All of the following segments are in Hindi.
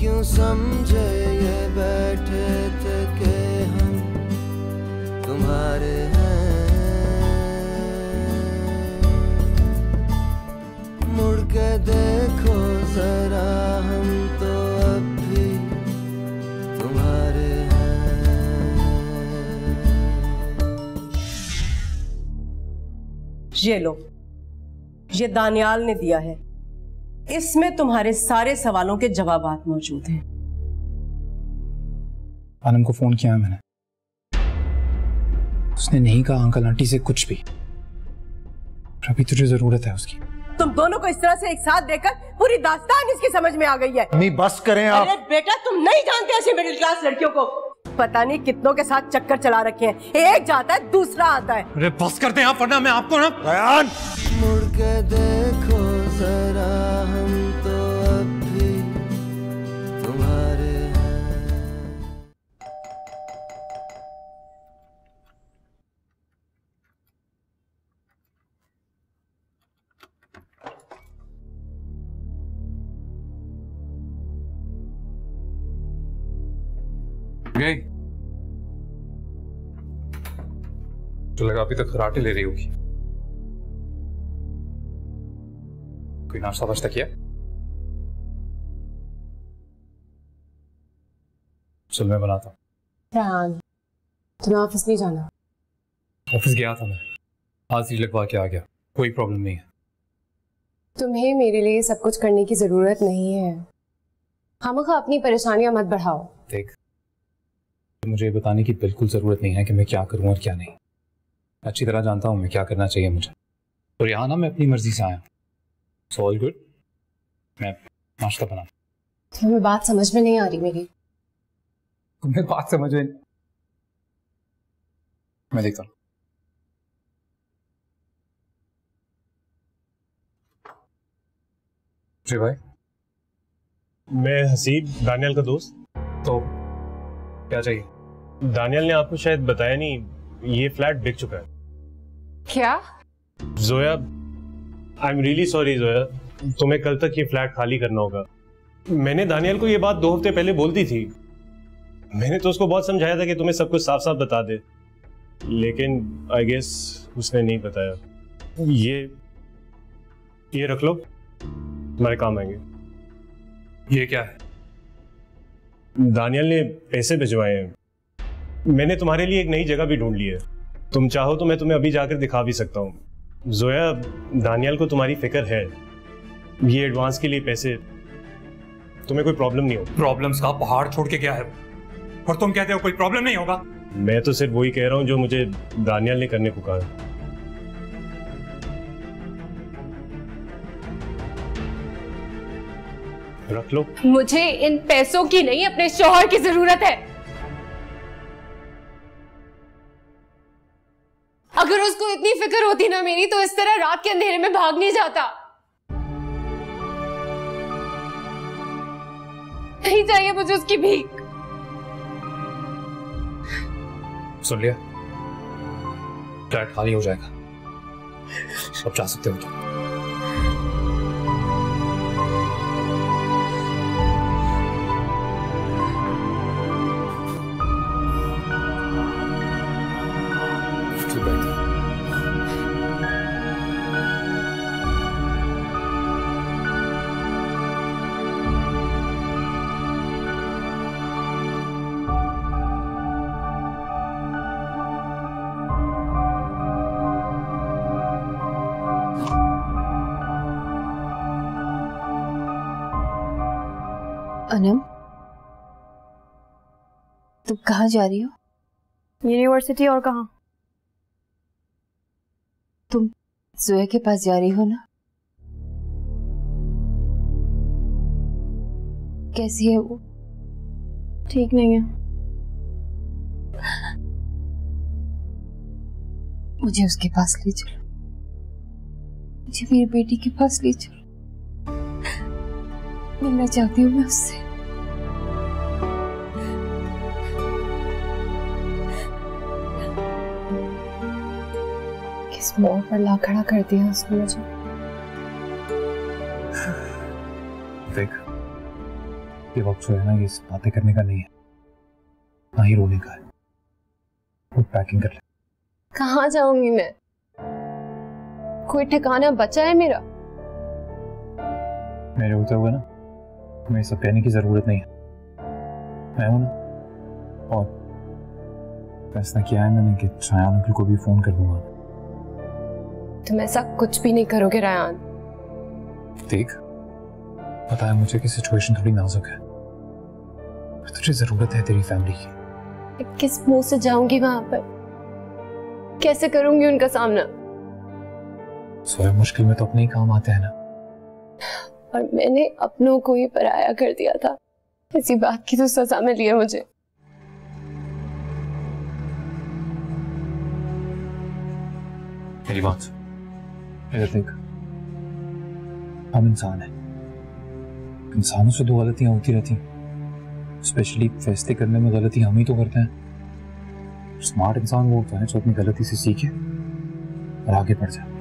क्यों समझे ये बैठे थे कि हम तुम्हारे हैं। मुड़ के देखो जरा हम तो अब भी तुम्हारे हैं। ये लो, ये दानियाल ने दिया है। इसमें तुम्हारे सारे सवालों के जवाबात मौजूद हैं। आनम को फोन किया है मैंने, उसने नहीं कहा अंकल आंटी से कुछ भी। अभी तुझे जरूरत है उसकी। तुम दोनों को इस तरह से एक साथ देखकर पूरी दास्तान इसकी समझ में आ गई है। नहीं बस करें आप। अरे बेटा, तुम नहीं जानते ऐसी मिडिल क्लास लड़कियों को। पता नहीं कितनों के साथ चक्कर चला रखे हैं, एक जाता है दूसरा आता है। अरे बस करते हैं आप, वरना मैं आपको ना। बयान मुड़ के देखो जरा हम तो अब भी तुम्हारे हैं। गई तो लगा अभी तक खराटे ले रही होगी। कोई नाश्ता वाश्ता किया? चल मैं बनाता हूँ। रेहान, तुम्हें ऑफिस नहीं जाना? ऑफिस गया था मैं, आज ही लगवा के आ गया। कोई प्रॉब्लम नहीं है। तुम्हें मेरे लिए सब कुछ करने की जरूरत नहीं है। खामखा अपनी परेशानियां मत बढ़ाओ। देख, मुझे बताने की बिल्कुल जरूरत नहीं है कि मैं क्या करूं और क्या नहीं। अच्छी तरह जानता हूं मैं क्या करना चाहिए मुझे। तो यहाँ ना मैं अपनी मर्जी से आया। So all good. मैं नाश्ता बना। तुम्हें बात समझ में नहीं आ रही मेरी। तुम्हें बात समझ में? मैं देखता हूँ। जी भाई। मैं हसीब, दानियाल का दोस्त। तो क्या चाहिए? दानियाल ने आपको शायद बताया नहीं, ये फ्लैट बिक चुका है। क्या? Zoya, I am really sorry Zoya, तुम्हें कल तक ये फ्लैट खाली करना होगा। मैंने दानियाल को ये बात 2 हफ्ते पहले बोल दी थी। मैंने तो उसको बहुत समझाया था कि तुम्हें सब कुछ साफ साफ बता दे, लेकिन आई गेस उसने नहीं बताया। ये रख लो, तुम्हारे काम आएंगे। ये क्या है? दानियाल ने पैसे भिजवाए हैं। मैंने तुम्हारे लिए एक नई जगह भी ढूंढ ली है। तुम चाहो तो मैं तुम्हें अभी जाकर दिखा भी सकता हूँ। जोया, दानियाल को तुम्हारी फिक्र है। ये एडवांस के लिए पैसे, तुम्हें कोई प्रॉब्लम नहीं होगी। प्रॉब्लम्स का पहाड़ छोड़ के क्या है, और तुम कहते हो कोई प्रॉब्लम नहीं होगा। मैं तो सिर्फ वही कह रहा हूँ जो मुझे दानियाल ने करने को कहा। रख लो। मुझे इन पैसों की नहीं, अपने शौहर की जरूरत है। अगर उसको इतनी फिक्र होती ना मेरी, तो इस तरह रात के अंधेरे में भाग नहीं जाता। नहीं चाहिए मुझे उसकी भीख। सुन लिया, फ्लैट खाली हो जाएगा, अब जा सकते हो तुम। अनम, तुम कहाँ जा रही हो? यूनिवर्सिटी। और कहाँ? तुम जोया के पास जा रही हो ना? कैसी है वो? ठीक नहीं है। मुझे उसके पास ले चलो, मुझे मेरी बेटी के पास ले चलो। मिलना चाहती हूँ मैं उससे। किस मोड़ पर ला खड़ा कर दिया उसने मुझे। देख, ये वक्त जो है ना, ये बातें करने का नहीं है, ना ही रोने का है। खुद पैकिंग कर ले। कहाँ जाऊंगी मैं? कोई ठिकाना बचा है मेरा? मेरे होते हुए ना तुम्हें सब कहने की जरूरत नहीं है, मैं हूं ना। और फैसला किया है मैंने कि रायान अंकल को भी फोन कर दूंगा। तुम ऐसा कुछ भी नहीं करोगे रायान। देख, पता है मुझे कि सिचुएशन थोड़ी नाजुक है, तुझे जरूरत है तेरी फैमिली की। किस मुंह से जाऊंगी वहां पर? कैसे करूंगी उनका सामना? सोए मुश्किल में तो अपने ही काम आते हैं ना। और मैंने अपनों को ही पराया कर दिया था, इसी बात की तो सजा मिली है मुझे। मेरी बात सुन, इधर देख, हम इंसान हैं, इंसानों से 2 गलतियां होती रहती हैं, स्पेशली फैसले करने में गलती हम ही तो करते हैं। स्मार्ट इंसान वो होता है जो अपनी गलती से सीखे और आगे बढ़ जाए।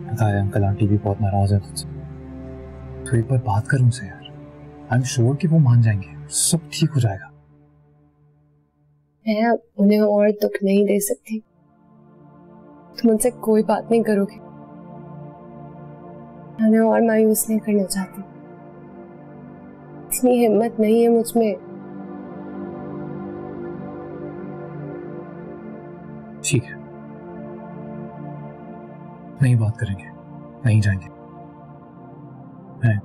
पता है अंकल आंटी भी बहुत नाराज है तुझसे, तो एक बार बात कर उनसे यार। आई एम श्योर कि वो मान जाएंगे, सब ठीक हो जाएगा। मैं अब उन्हें और दुख नहीं दे सकती। तुम उनसे कोई बात नहीं करोगे, मैं उन्हें और मायूस नहीं करना चाहती। इतनी हिम्मत नहीं है मुझ में। ठीक है, नहीं बात करेंगे, नहीं जाएंगे। मैं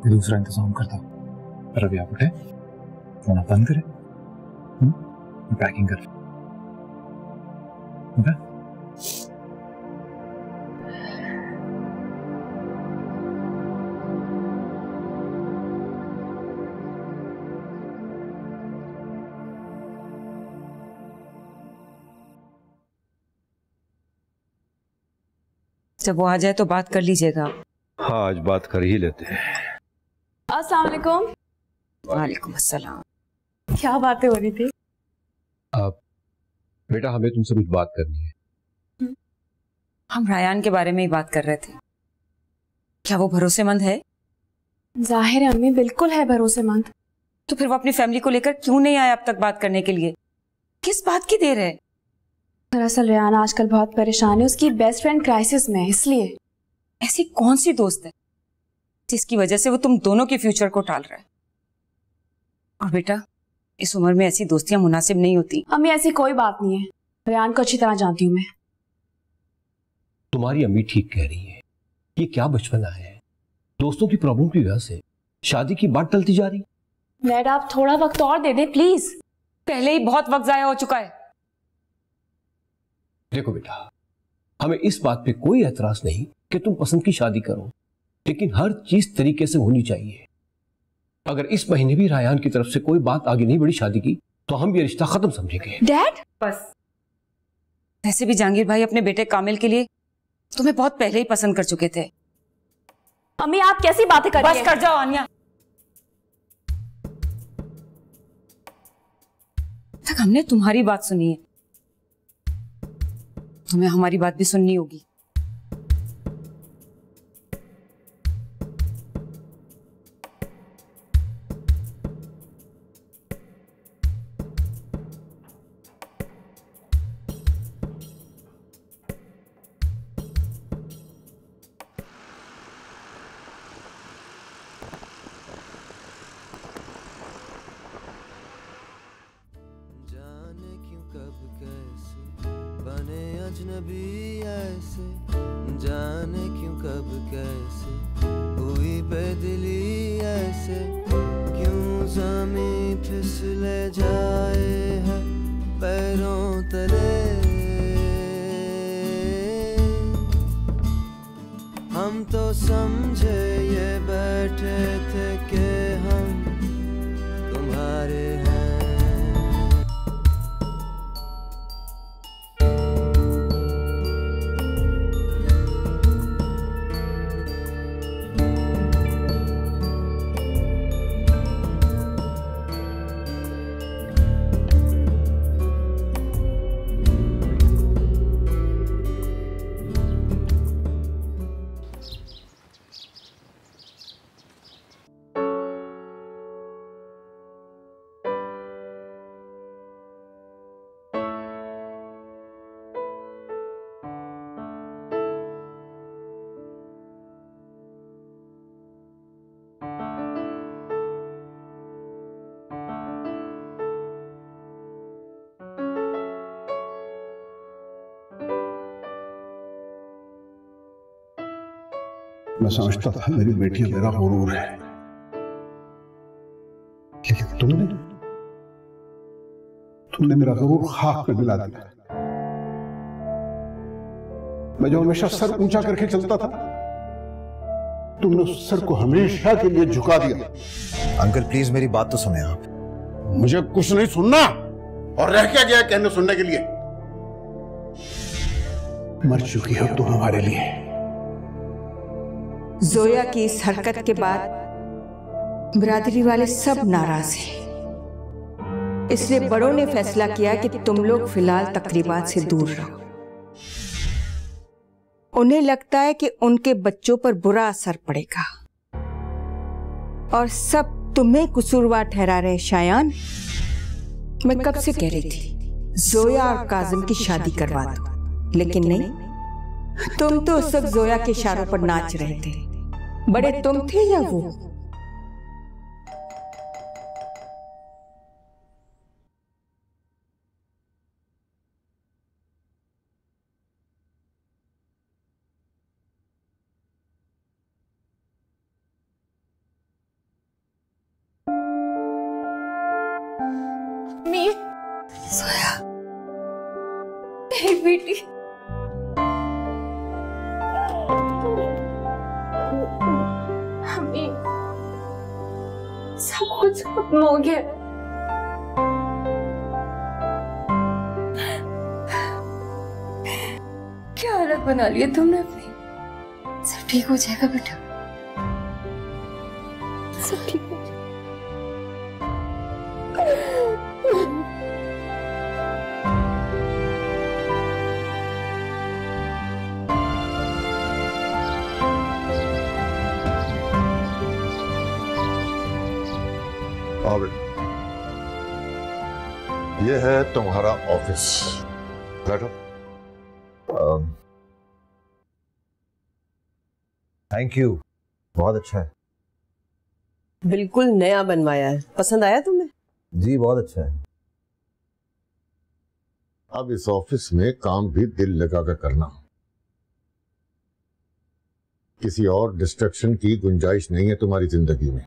दूसरा इंतजाम करता हूँ। रवि आप उठे, फोन आप बंद करें, पैकिंग कर। ओके? जब वो आ जाए तो बात कर लीजिएगा। हाँ, आज बात कर ही लेते हैं। अस्सलाम वालेकुम। वालेकुम अस्सलाम। क्या बातें हो रही थी? बेटा हमें तुमसे कुछ बात करनी है। हम रायान के बारे में ही बात कर रहे थे। क्या वो भरोसेमंद है? जाहिर है अम्मी, बिल्कुल है भरोसेमंद। तो फिर वो अपनी फैमिली को लेकर क्यों नहीं आया अब तक बात करने के लिए? किस बात की देर है? दरअसल रायान आजकल बहुत परेशान है, उसकी बेस्ट फ्रेंड क्राइसिस में है, इसलिए। ऐसी कौन सी दोस्त है जिसकी वजह से वो तुम दोनों के फ्यूचर को टाल रहा है? और बेटा, इस उम्र में ऐसी दोस्तियां मुनासिब नहीं होती। अम्मी ऐसी कोई बात नहीं है, रायान को अच्छी तरह जानती हूँ मैं। तुम्हारी अम्मी ठीक कह रही है, ये क्या बचपना है। दोस्तों की प्रॉब्लम की वजह से शादी की बात टलती जा रही। डैड आप थोड़ा वक्त और दे दे प्लीज। पहले ही बहुत वक्त जाया हो चुका है। देखो बेटा, हमें इस बात पे कोई एतराज नहीं कि तुम पसंद की शादी करो, लेकिन हर चीज तरीके से होनी चाहिए। अगर इस महीने भी रायान की तरफ से कोई बात आगे नहीं बढ़ी शादी की, तो हम ये रिश्ता खत्म समझेंगे। डैड बस। वैसे भी जहांगीर भाई अपने बेटे कामिल के लिए तुम्हें बहुत पहले ही पसंद कर चुके थे। अम्मी आप कैसी बातें कर रही हैं? बस कर जाओ आनिया। तक हमने तुम्हारी बात सुनी है, तुम्हें हमारी बात भी सुननी होगी। बने अजनबी ऐसे, जाने क्यों कब कैसे हुई बेदिली ऐसे, क्यों ज़मीं फिसले जाए है पैरों तले। हम तो समझे ये बैठे थे कि हम तुम्हारे हैं। मैं समझता था मेरी बेटी मेरा गुरूर है, लेकिन तुमने मेरा गुरूर खाक में मिला दिया। मैं जो हमेशा सर ऊंचा करके चलता था, तुमने उस सर को हमेशा के लिए झुका दिया। अंकल प्लीज मेरी बात तो सुने आप। मुझे कुछ नहीं सुनना, और रह क्या गया कहने सुनने के लिए। मर चुकी हो तुम हमारे लिए। जोया की इस हरकत के बाद बिरादरी वाले सब नाराज हैं, इसलिए बड़ों ने फैसला किया कि तुम लोग फिलहाल तकरीबात से दूर रहो। उन्हें लगता है कि उनके बच्चों पर बुरा असर पड़ेगा और सब तुम्हें कसूरवार ठहरा रहे। शायान, मैं कब से कह रही थी जोया और काजिम की शादी करवा दो, लेकिन नहीं, तुम तो उस वक्त जोया के इशारों पर नाच रहे थे। बड़े तुम थे या वो? सोया, मेरी बेटी। मम्मी, सब कुछ खत्म हो गया। क्या हालत बना ली है तुमने अपनी? सब ठीक हो जाएगा बेटा, सब ठीक हो जाएगा। ये है तुम्हारा ऑफिस, बैठो। थैंक यू, बहुत अच्छा है। बिल्कुल नया बनवाया है, पसंद आया तुम्हें? जी बहुत अच्छा है। अब इस ऑफिस में काम भी दिल लगाकर करना, किसी और डिस्ट्रैक्शन की गुंजाइश नहीं है तुम्हारी जिंदगी में।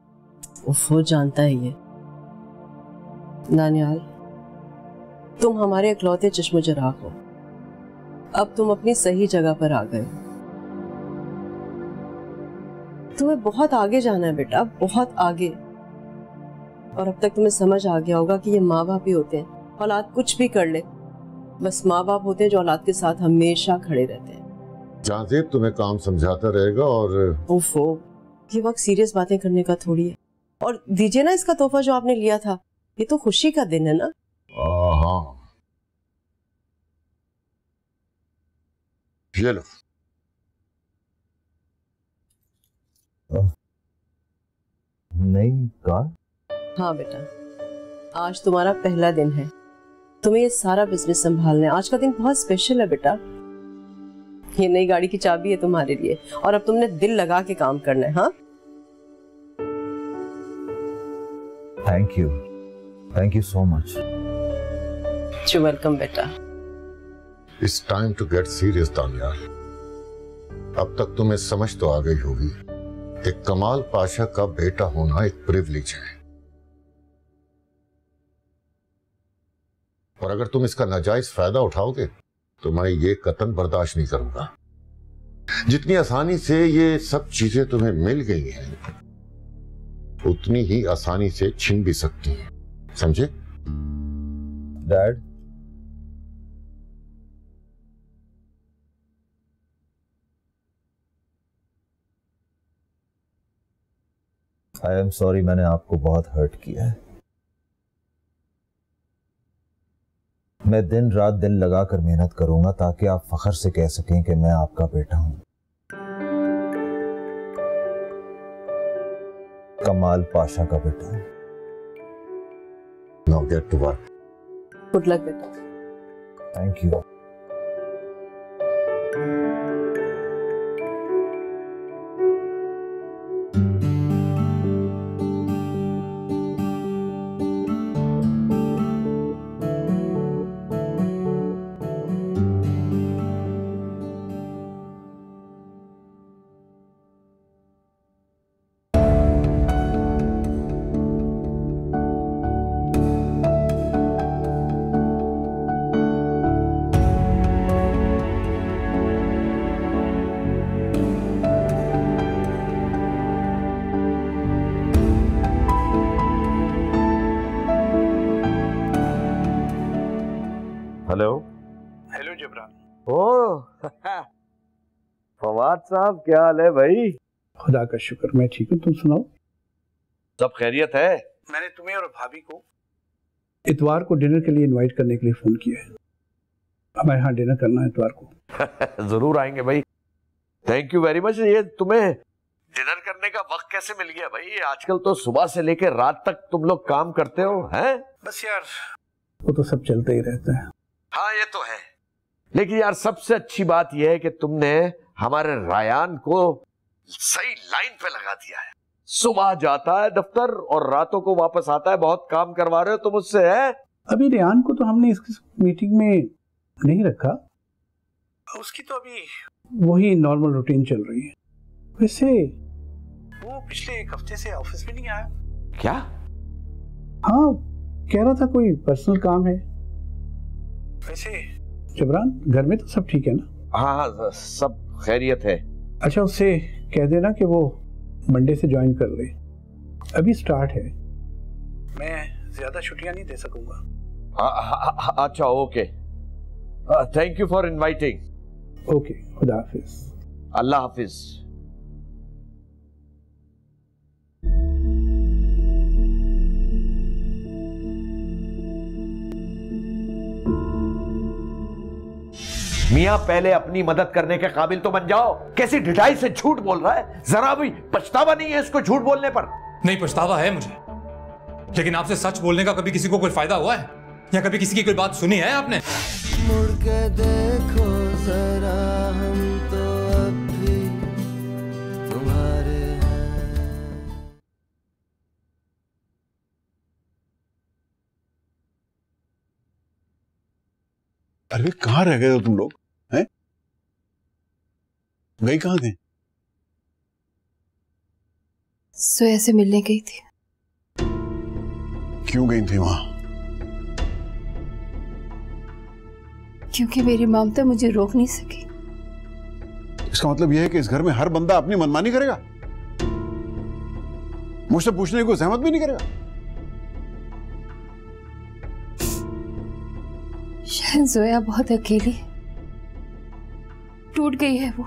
वो जानता है ये। दानियाल, तुम हमारे इकलौते चश्मो चराग हो। अब तुम अपनी सही जगह पर आ गए। तुम्हें बहुत आगे जाना है बेटा, बहुत आगे। और अब तक तुम्हें समझ आ गया होगा कि ये माँ बाप ही होते हैं, औलाद कुछ भी कर ले, बस माँ बाप होते हैं जो औलाद के साथ हमेशा खड़े रहते हैं। जाजेब तुम्हें काम समझाता रहेगा और ओफो, ये वक्त सीरियस बातें करने का थोड़ी है। और दीजिए ना इसका तोहफा जो आपने लिया था, ये तो खुशी का दिन है ना। हाँ, ये लो। नई कार? हाँ बेटा, आज तुम्हारा पहला दिन है, तुम्हें ये सारा बिजनेस संभालना है। आज का दिन बहुत स्पेशल है बेटा। ये नई गाड़ी की चाबी है तुम्हारे लिए, और अब तुमने दिल लगा के काम करना है। हाँ, thank you so much. You welcome बेटा। It's time to get serious Daniyal. अब तक तुम्हें समझ तो आ गई होगी कि कमाल पाशा का बेटा होना एक प्रिविलेज है, और अगर तुम इसका नाजायज फायदा उठाओगे तो मैं ये कतन बर्दाश्त नहीं करूंगा। जितनी आसानी से ये सब चीजें तुम्हें मिल गई हैं, उतनी ही आसानी से छिन भी सकती हैं, समझे? डैड, आई एम सॉरी, मैंने आपको बहुत हर्ट किया है। मैं दिन रात दिल लगाकर मेहनत करूंगा ताकि आप फख्र से कह सकें कि मैं आपका बेटा हूं, कमाल पाशा का बेटा हूं। Now get to work. Good luck बेटा। Thank you. Hello hello Jabran. ओ फवाद साहब, क्या हाल है भाई? खुदा का शुक्र, मैं ठीक हूँ, तुम सुनाओ। सब खैरियत है? मैंने तुम्हें और भाभी को इतवार को डिनर के लिए इनवाइट करने के लिए फोन किया है। हमारे यहाँ डिनर करना है इतवार को। जरूर आएंगे भाई। Thank you very much. ये तुम्हें डिनर करने का वक्त कैसे मिल गया भाई? आजकल तो सुबह से लेकर रात तक तुम लोग काम करते हो हैं? बस यार वो तो सब चलते ही रहता है। हाँ ये तो है, लेकिन यार सबसे अच्छी बात यह है कि तुमने हमारे रायान को सही लाइन पे लगा दिया है। सुबह जाता है दफ्तर और रातों को वापस आता है। बहुत काम करवा रहे हो तुम उससे, है? अभी रेहान को तो हमने इस मीटिंग में नहीं रखा, उसकी तो अभी वही नॉर्मल रूटीन चल रही है। वैसे वो पिछले एक हफ्ते से ऑफिस में नहीं आया। क्या? हाँ, कह रहा था कोई पर्सनल काम है। वैसे जबरान, घर में तो सब ठीक है ना? हाँ हाँ, सब खैरियत है। अच्छा, उससे कह देना कि वो मंडे से ज्वाइन कर ले। अभी स्टार्ट है, मैं ज्यादा छुट्टियां नहीं दे सकूंगा। अच्छा okay, thank you for inviting. Okay, खुदा हाफिज। अल्लाह हाफिज। मियां पहले अपनी मदद करने के काबिल तो बन जाओ। कैसी ढिठाई से झूठ बोल रहा है, जरा भी पछतावा नहीं है इसको झूठ बोलने पर? नहीं, पछतावा है मुझे, लेकिन आपसे सच बोलने का कभी किसी को कोई फायदा हुआ है या कभी किसी की कोई बात सुनी है आपने? मुड़ के देखो जरा, हम तो अब भी तुम्हारे हैं। अरे कहाँ रह गए हो तुम लोग? हैं? गई कहाँ थे? सोया से मिलने गई थी। क्यों गई थी वहां? क्योंकि मेरी ममता मुझे रोक नहीं सकी। इसका मतलब यह है कि इस घर में हर बंदा अपनी मनमानी करेगा, मुझसे पूछने को सहमत भी नहीं करेगा? शायद जोया बहुत अकेली है, टूट गई है वो,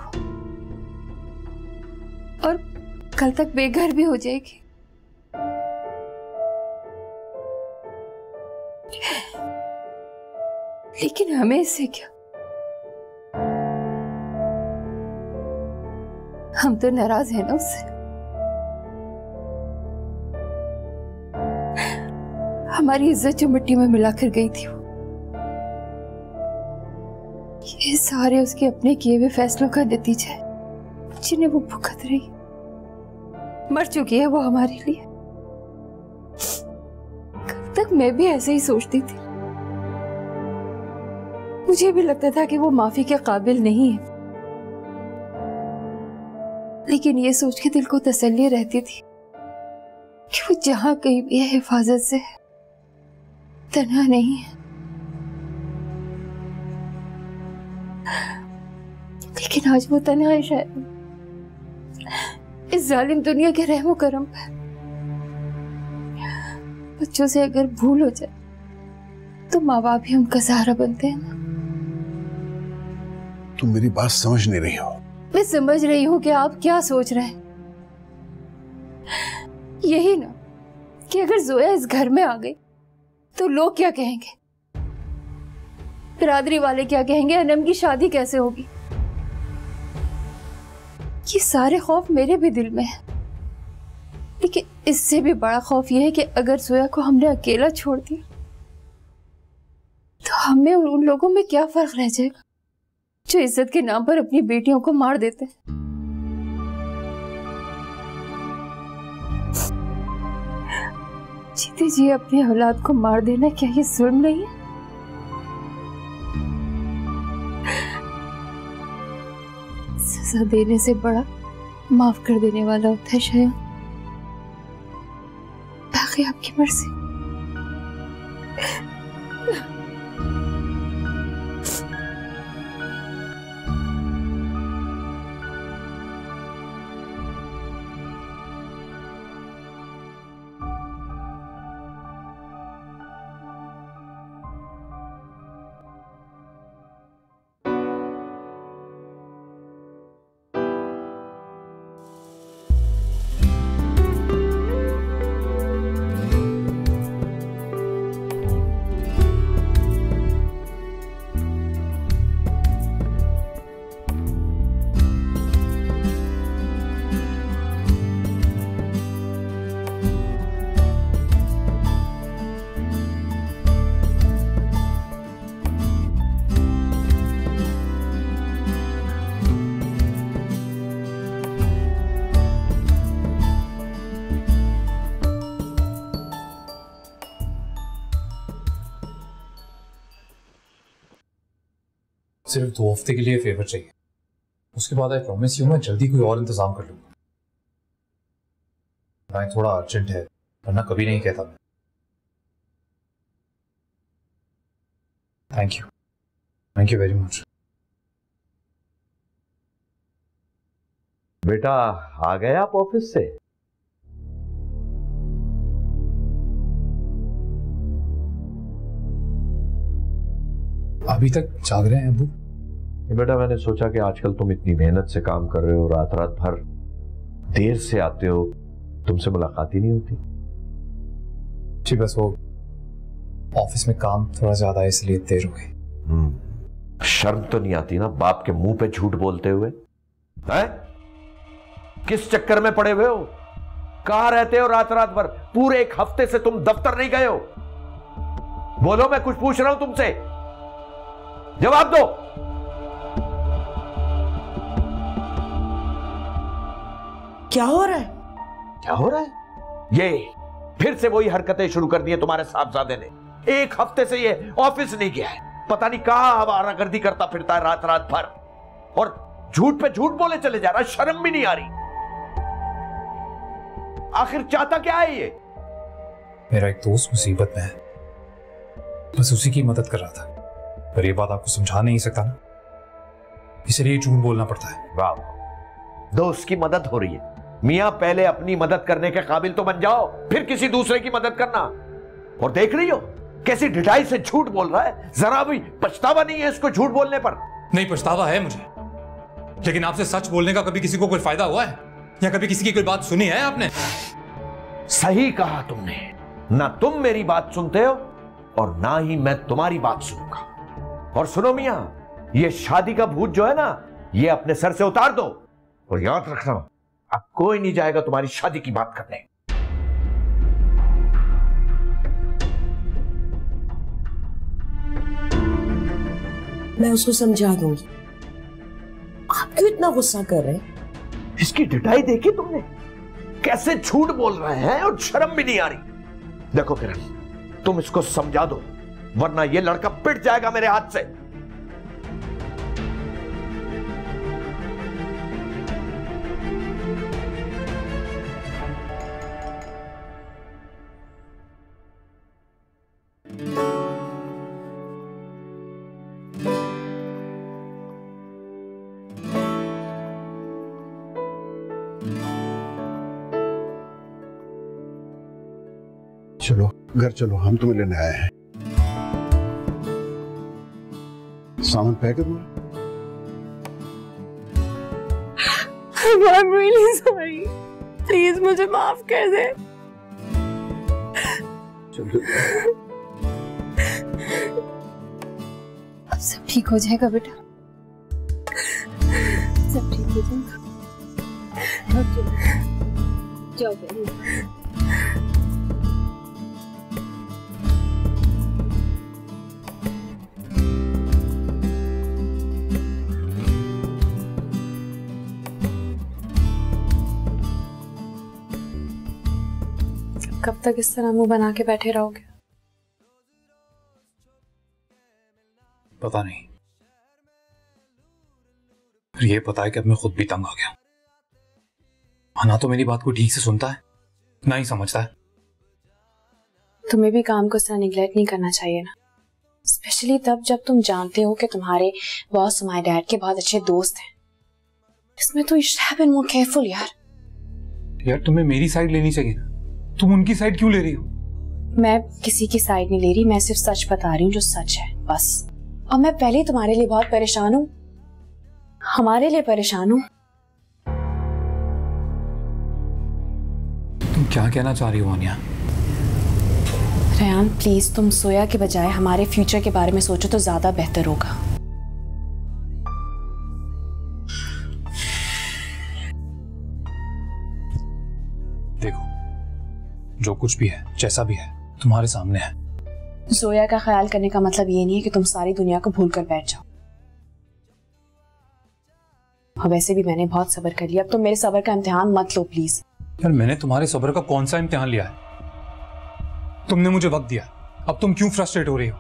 और कल तक बेघर भी हो जाएगी। लेकिन हमें इससे क्या? हम तो नाराज हैं ना उससे। हमारी इज्जत जो मिट्टी में मिलाकर गई थी वो, ये सारे उसके अपने किए हुए फैसलों का नतीजा है जिन्हें वो भुगत रही। मर चुकी है वो हमारे लिए। कल तक मैं भी ऐसे ही सोचती थी। मुझे भी लगता था कि वो माफी के काबिल नहीं है, लेकिन ये सोच के दिल को तसल्ली रहती थी कि वो जहां कहीं भी है हिफाजत से है, तन्हा नहीं है। लेकिन आज वो तन्हा है शायद इस जालिम दुनिया के रहमो करम पर। बच्चों से अगर भूल हो जाए तो माँ बाप ही उनका सहारा बनते हैं ना। तुम मेरी बात समझ नहीं रही हो। मैं समझ रही हूँ कि आप क्या सोच रहे हैं। यही ना कि अगर जोया इस घर में आ गई तो लोग क्या कहेंगे, बिरादरी वाले क्या कहेंगे, अनम की शादी कैसे होगी। ये सारे खौफ मेरे भी दिल में है, लेकिन इससे भी बड़ा खौफ यह है कि अगर जोया को हमने अकेला छोड़ दिया तो हमें उन लोगों में क्या फर्क रह जाएगा जो इज्जत के नाम पर अपनी बेटियों को मार देते हैं। जीते जी अपनी औलाद को मार देना क्या ये जुल्म नहीं है? सजा देने से बड़ा माफ कर देने वाला होता है शायद। बाकी आपकी मर्जी। सिर्फ 2 हफ्ते के लिए फेवर चाहिए, उसके बाद आई प्रॉमिस यू मैं जल्दी कोई और इंतजाम कर लूंगा। भाई थोड़ा अर्जेंट है, वरना कभी नहीं कहता मैं। Thank you very much. बेटा आ गए आप ऑफिस से? अभी तक जाग रहे हैं अबू? बेटा मैंने सोचा कि आजकल तुम इतनी मेहनत से काम कर रहे हो, रात रात भर देर से आते हो, तुमसे मुलाकात ही नहीं होती। जी बस वो ऑफिस में काम थोड़ा ज्यादा है इसलिए देर हो गई। शर्म तो नहीं आती ना बाप के मुंह पे झूठ बोलते हुए? है किस चक्कर में पड़े हुए हो? कहां रहते हो रात रात भर? पूरे 1 हफ्ते से तुम दफ्तर नहीं गए हो। बोलो, मैं कुछ पूछ रहा हूं तुमसे, जवाब दो। क्या हो रहा है? क्या हो रहा है? ये फिर से वही हरकतें शुरू कर दी है तुम्हारे साहबजादे ने। 1 हफ्ते से ये ऑफिस नहीं गया है, पता नहीं कहां आवारागर्दी करता फिरता है रात रात भर, और झूठ पे झूठ बोले चले जा रहा, शर्म भी नहीं आ रही। आखिर चाहता क्या है ये? मेरा एक दोस्त मुसीबत में है, बस उसी की मदद कर रहा था, पर ये बात आपको समझा नहीं सकता ना, इसलिए झूठ बोलना पड़ता है। वाह, दोस्त की मदद हो रही है। मियां पहले अपनी मदद करने के काबिल तो बन जाओ, फिर किसी दूसरे की मदद करना। और देख रही हो कैसी ढिठाई से झूठ बोल रहा है, जरा भी पछतावा नहीं है इसको झूठ बोलने पर? नहीं पछतावा है मुझे, लेकिन आपसे सच बोलने का कभी किसी को कोई फायदा हुआ है या कभी किसी की कोई बात सुनी है आपने? सही कहा तुमने, ना तुम मेरी बात सुनते हो और ना ही मैं तुम्हारी बात सुनूंगा। और सुनो मियां, ये शादी का भूत जो है ना, ये अपने सर से उतार दो, और याद रखना अब कोई नहीं जाएगा तुम्हारी शादी की बात करने। मैं उसको समझा दूंगी। आप क्यों इतना गुस्सा कर रहे हैं? इसकी ढिठाई देखी तुमने, कैसे झूठ बोल रहे हैं और शर्म भी नहीं आ रही। देखो किरण, तुम इसको समझा दो, वरना ये लड़का पिट जाएगा मेरे हाथ से। चलो घर चलो, हम तुम्हें लेने आए हैं। सामान पैक है तुम्हारा? I'm really sorry. प्लीज मुझे माफ कर दे। अब सब ठीक हो जाएगा बेटा, सब ठीक हो जाएगा। जाओ बेटा। कब तक इस तरह मुंह बना के बैठे रहोगे? पता नहीं, पर ये पता है कि अब मैं खुद भी तंग आ गया। ना तो मेरी बात को ठीक से सुनता है, ना ही समझता है। तुम्हें भी काम को इस तरह निगलेक्ट नहीं करना चाहिए ना, स्पेशली तब जब तुम जानते हो कि तुम्हारे बॉस तुम्हारे डैड के बहुत अच्छे दोस्त हैं। इसमें तो you should have been more careful यार। यार तुम्हें मेरी साइड लेनी चाहिए ना, तुम उनकी साइड क्यों ले रही हो? मैं किसी की साइड नहीं ले रही, मैं सिर्फ सच बता रही हूँ जो सच है बस। और मैं पहले ही तुम्हारे लिए बहुत परेशान हूँ, हमारे लिए परेशान हूँ। तुम क्या कहना चाह रही हो आनिया? रेहान प्लीज, तुम सोया के बजाय हमारे फ्यूचर के बारे में सोचो तो ज्यादा बेहतर होगा। देखो, जो कुछ भी है, जैसा भी है, तुम्हारे सामने है। जोया का ख्याल करने का मतलब ये नहीं है कि तुम सारी दुनिया को भूल कर बैठ जाओ। और वैसे भी मैंने बहुत सब्र कर लिया, अब तुम मेरे सब्र का इम्तिहान मत लो प्लीज। यार मैंने तुम्हारे सब्र का कौन सा इम्तिहान लिया है? तुमने मुझे वक्त दिया, अब तुम क्यों फ्रस्ट्रेट हो रही हो?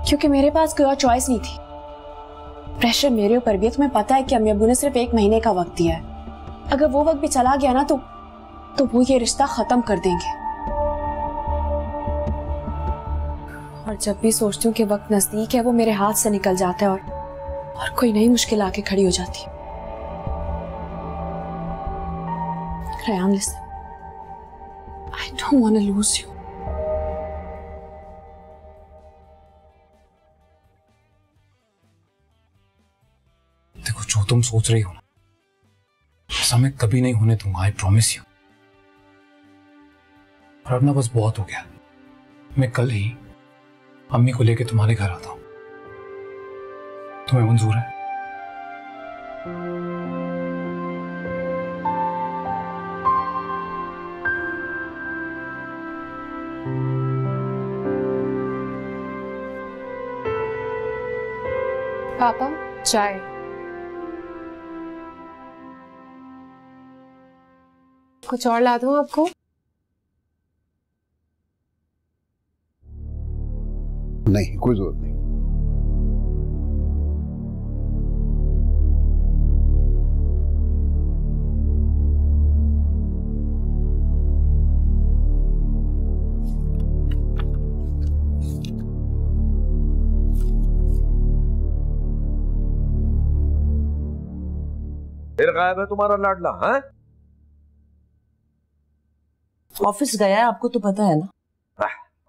क्योंकि मेरे पास कोई और चॉइस नहीं थी। प्रेशर मेरे ऊपर भी है। तुम्हें पता है कि अम्मी अब्बू ने सिर्फ 1 महीने का वक्त दिया है। अगर वो वक्त भी चला गया ना तो वो ये रिश्ता खत्म कर देंगे। और जब भी सोचती हूँ कि वक्त नजदीक है, वो मेरे हाथ से निकल जाता है और कोई नई मुश्किल आके खड़ी हो जाती है। Ryan, listen, I don't want to lose you. देखो, जो तुम सोच रही हो ना, ऐसा मैं कभी नहीं होने दूंगा। I promise you. और अब ना बस बहुत हो गया। मैं कल ही अम्मी को लेके तुम्हारे घर आता हूं। तुम्हें मंजूर है? पापा, चाय। कुछ और ला दूं आपको? नहीं, कोई जरूरत नहीं। फिर गायब है तुम्हारा लाडला? हैं? ऑफिस गया है, आपको तो पता है ना।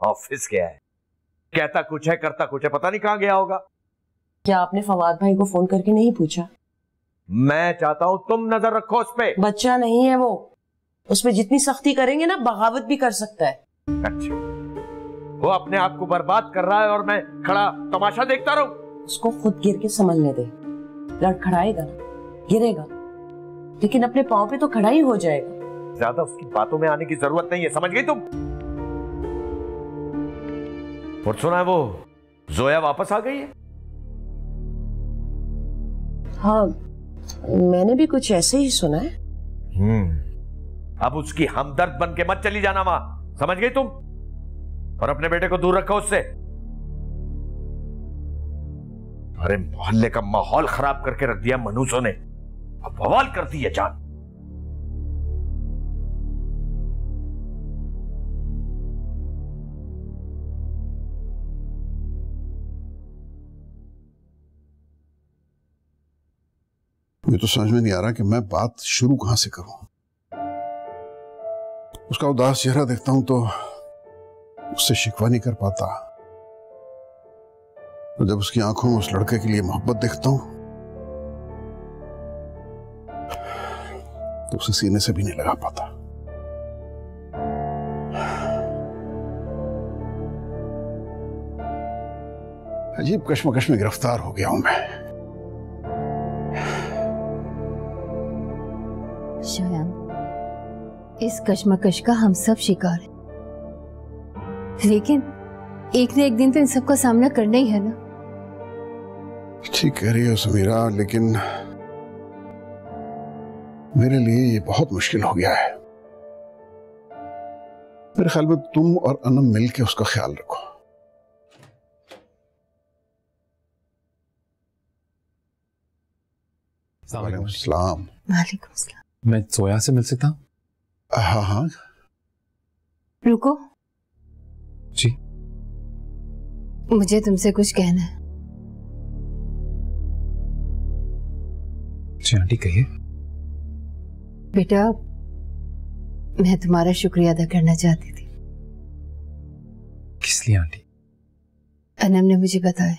ऑफिस गया है, कहता कुछ है करता कुछ है, पता नहीं कहां गया होगा। क्या आपने फवाद भाई को फोन करके नहीं पूछा? मैं चाहता हूं तुम नजर रखो उस पे। बच्चा नहीं है वो, उसमें जितनी सख्ती करेंगे ना बगावत भी कर सकता है। अच्छा, वो अपने आप को बर्बाद कर रहा है और मैं खड़ा तमाशा देखता रहूं? उसको खुद गिर के संभलने दे। लड़खड़ाएगा ना, गिरेगा, लेकिन अपने पांव पे तो खड़ा ही हो जाएगा। ज्यादा उसकी बातों में आने की जरूरत नहीं है, समझ गई तुम? और सुना है वो जोया वापस आ गई है? हाँ, मैंने भी कुछ ऐसे ही सुना है। अब उसकी हमदर्द बन के मत चली जाना वहां, समझ गई तुम? और अपने बेटे को दूर रखो उससे। अरे मोहल्ले का माहौल खराब करके रख दिया मनुष्यों ने, अब बवाल कर दी है जान। मुझे तो समझ में नहीं आ रहा कि मैं बात शुरू कहां से करूं। उसका उदास चेहरा देखता हूं तो उससे शिकवा नहीं कर पाता, और जब उसकी आंखों में उस लड़के के लिए मोहब्बत देखता हूं तो उसे सीने से भी नहीं लगा पाता। अजीब कश्मकश में गिरफ्तार हो गया हूं मैं। शायन, इस कश्मकश का हम सब शिकार हैं, लेकिन एक न एक दिन तो इन सब का सामना करना ही है ना। ठीक कह रही हो समीरा, लेकिन मेरे लिए ये बहुत मुश्किल हो गया है। मेरे ख्याल में तुम और अनम मिलके उसका ख्याल रखो। वालेकुम सलाम। वालेकुम सलाम। मैं जोया से मिल सकता हूँ? हाँ हाँ, रुको, जी। मुझे तुमसे कुछ कहना है। जी आंटी, कहिए। बेटा, मैं तुम्हारा शुक्रिया अदा करना चाहती थी। किस लिए आंटी? अनम ने मुझे बताया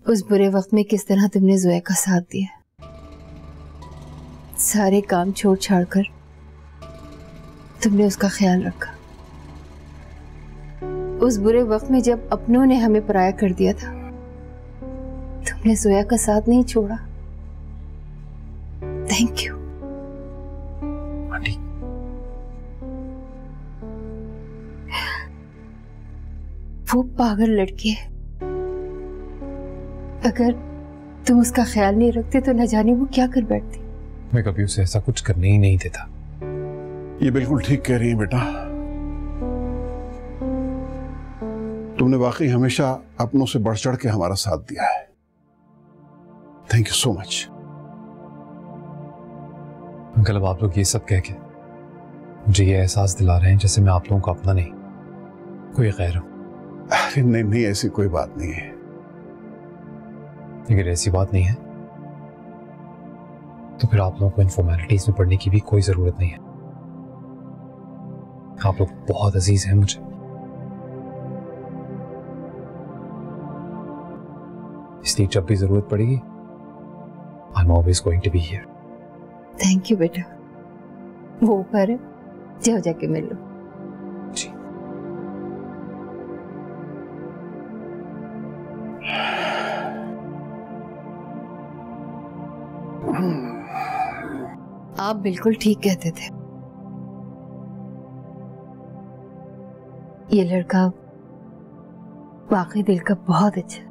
उस बुरे वक्त में किस तरह तुमने जोया का साथ दिया। सारे काम छोड़ छाड़ कर तुमने उसका ख्याल रखा। उस बुरे वक्त में जब अपनों ने हमें पराया कर दिया था, तुमने जोया का साथ नहीं छोड़ा। Thank you aunty. वो पागल लड़की है, अगर तुम उसका ख्याल नहीं रखते तो न जाने वो क्या कर बैठती। मैं कभी उसे ऐसा कुछ करने ही नहीं देता। ये बिल्कुल ठीक कह रही है बेटा, तुमने वाकई हमेशा अपनों से बढ़ चढ़ के हमारा साथ दिया है। Thank you so much. Uncle, अब आप लोग ये सब कह के मुझे ये एहसास दिला रहे हैं जैसे मैं आप लोगों का अपना नहीं, कोई गैर हूं। अरे नहीं नहीं, ऐसी कोई बात नहीं है। अगर ऐसी बात नहीं है तो फिर आप लोगों को इन फॉर्मेलिटीज में पढ़ने की भी कोई जरूरत नहीं है। आप लोग बहुत अजीज हैं मुझे, इसलिए जब भी जरूरत पड़ेगी I am always going to be here. Thank you बेटा। वो ऊपर है, जाओ जाके मिल लो। जी। आप बिल्कुल ठीक कहते थे। ये लड़का वाकई दिल का बहुत अच्छा।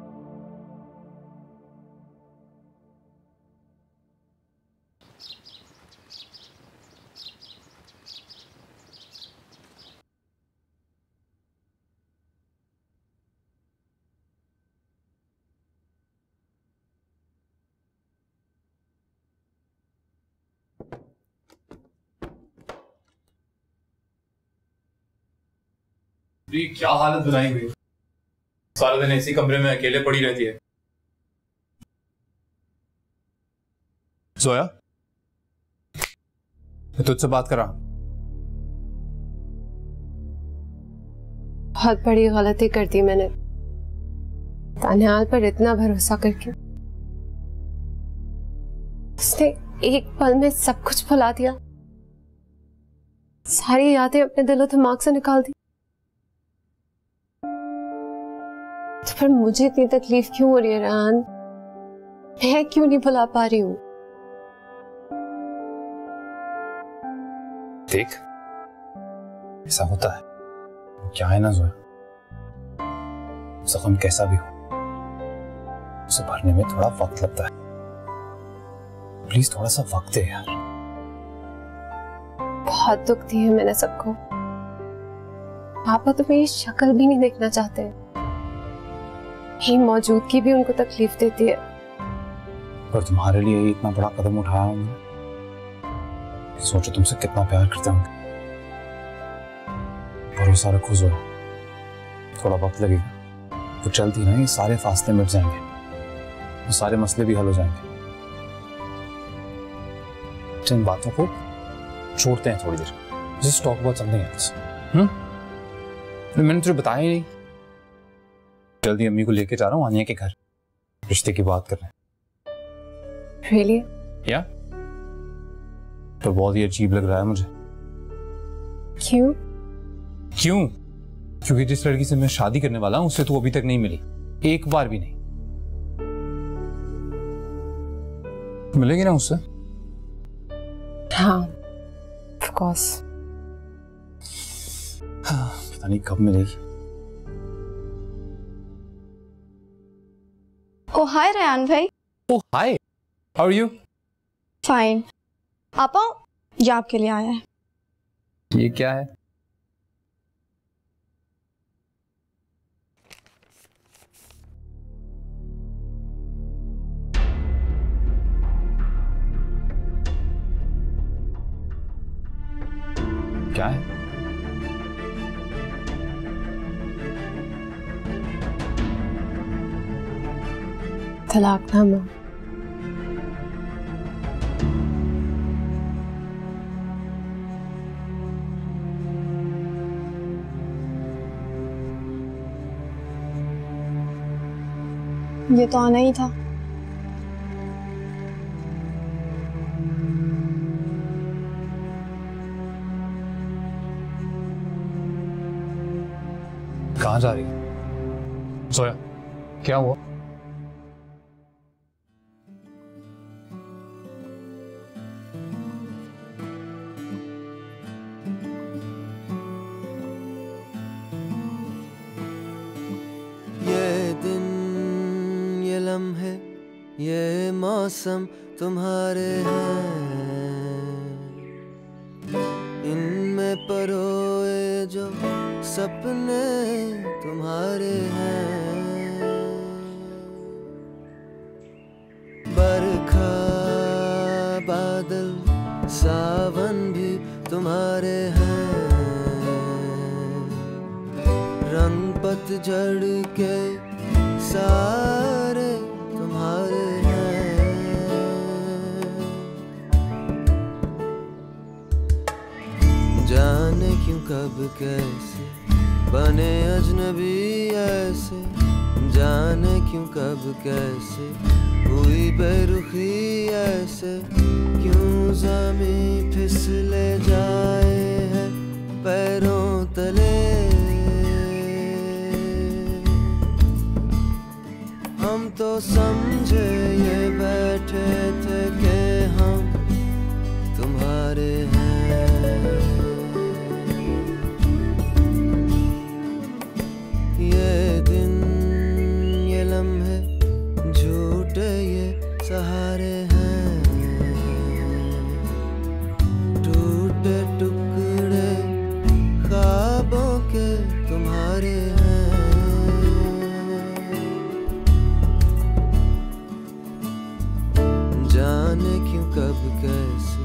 क्या हालत बनाई हुई, सारा दिन इसी कमरे में अकेले पड़ी रहती है। जोया, मैं तुझसे बात कर रहा हूं। बहुत बड़ी गलती कर दी मैंने तानियाल पर इतना भरोसा करके। उसने एक पल में सब कुछ भुला दिया, सारी यादें अपने दिलो दिमाग से निकाल दी। तो फिर मुझे इतनी तकलीफ क्यों हो रही है रेहान? मैं क्यों नहीं भुला पा रही हूँ? देख, ऐसा होता है, क्या है ना जोया, जख्म कैसा भी हो उसे भरने में थोड़ा वक्त लगता है। प्लीज थोड़ा सा वक्त दे यार। बहुत दुख दी है मैंने सबको। पापा तो मेरी शक्ल भी नहीं देखना चाहते, मेरी मौजूदगी भी उनको तकलीफ देती है। पर तुम्हारे लिए इतना बड़ा कदम उठाया हूं मैंने, सोचो तुमसे कितना प्यार करते होंगे। भरोसा रखो जोया, थोड़ा वक्त लगेगा, तो चलती ना ये सारे फासले मिट जाएंगे, वो सारे मसले भी हल हो जाएंगे। इन बातों को छोड़ते हैं थोड़ी देर। Just talk about something else. मैंने तुझे बताया ही नहीं, जल्दी अम्मी को लेके जा रहा हूँ आनिया के घर, रिश्ते की बात करने। Really? या तो बहुत ही अजीब लग रहा है मुझे। क्यों? क्यों? क्योंकि जिस लड़की से मैं शादी करने वाला हूं उससे तू अभी तक नहीं मिली, एक बार भी नहीं। मिलेगी ना उससे? हाँ, of course। पता नहीं कब मिलेगी। ओ हाय रेहान भाई। ओ हाय, हाउ आर यू? फाइन। आपा, ये आपके लिए आया है। ये क्या है? क्या है? तलाकनामा। ये तो आना ही था। कहाँ जा रही है? सोया, क्या हुआ? ये दिन, ये लम्हे, ये मौसम तुम्हारे हैं, इनमें परोए जो सपने तुम्हारे हैं, बरखा बादल सावन भी तुम्हारे हैं, रंग पतझड़ के सारे तुम्हारे हैं। जाने क्यों कब कैसे बने अजनबी ऐसे, जाने क्यों कब कैसे हुई बेरुखी ऐसे, क्यों ज़मीं फिसले जाए है पैरों तले। हम तो समझे ये बैठे थे कि हम तुम्हारे हैं, ये दिन ये लम्हे झूठे ये सहारे हैं, टूटे टुकड़े ख्वाबों के तुम्हारे हैं। जाने क्यों कब कैसे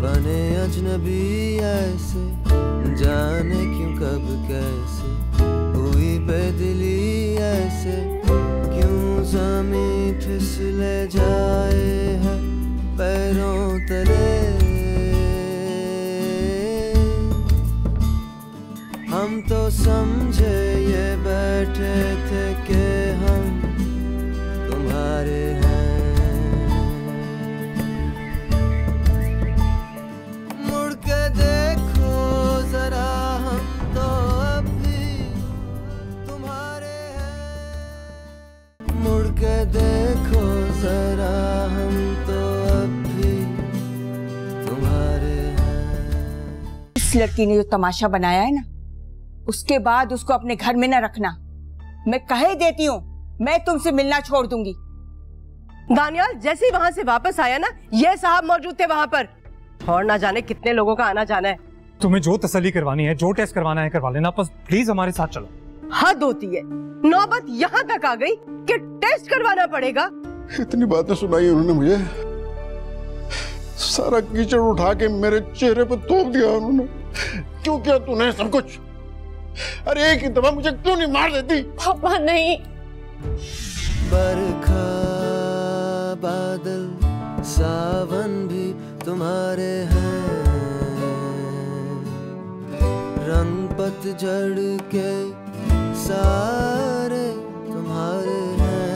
बने अजनबी ऐसे, जाने क्यों कब कैसे हुई बेदिली ऐसे, क्यों ज़मीं फिसले जाए है पैरों तले। हम तो समझे ये बैठे थे कि हम तुम्हारे हैं, मुड़ के देखो जरा हम तो अब भी तुम्हारे हैं, मुड़ के देखो जरा हम तो अब भी तुम्हारे हैं। इस लड़की ने जो तमाशा बनाया है ना, उसके बाद उसको अपने घर में न रखना। मैं कहे देती हूँ, मैं तुमसे मिलना छोड़ दूंगी। दानियाल जैसे ही वहां से वापस आया ना, ये साहब मौजूद थे वहां पर, और ना जाने कितने लोगों का आना जाना है। तुम्हें जो तसल्ली करवानी है, जो टेस्ट करवाना है करवा लेना, बस प्लीज हमारे साथ चलो। हद होती है, नौबत यहाँ तक आ गई कि टेस्ट करवाना पड़ेगा। इतनी बातें सुनाई उन्होंने मुझे, सारा कीचड़ उठा के मेरे चेहरे पर थोप दिया उन्होंने। क्यों किया तूने सब कुछ? अरे एक ही दफा मुझे क्यों नहीं मार देती? पापा नहीं। बरखा बादल सावन भी तुम्हारे हैं, रंग पतझड़ के सारे तुम्हारे हैं।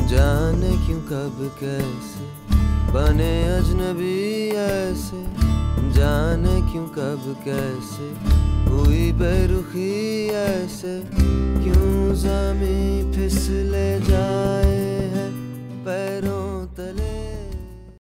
जाने क्यों कब कैसे बने अजनबी ऐसे, जाने क्यों कब कैसे हुई बेरुखी ऐसे, क्यों ज़मीं फिसले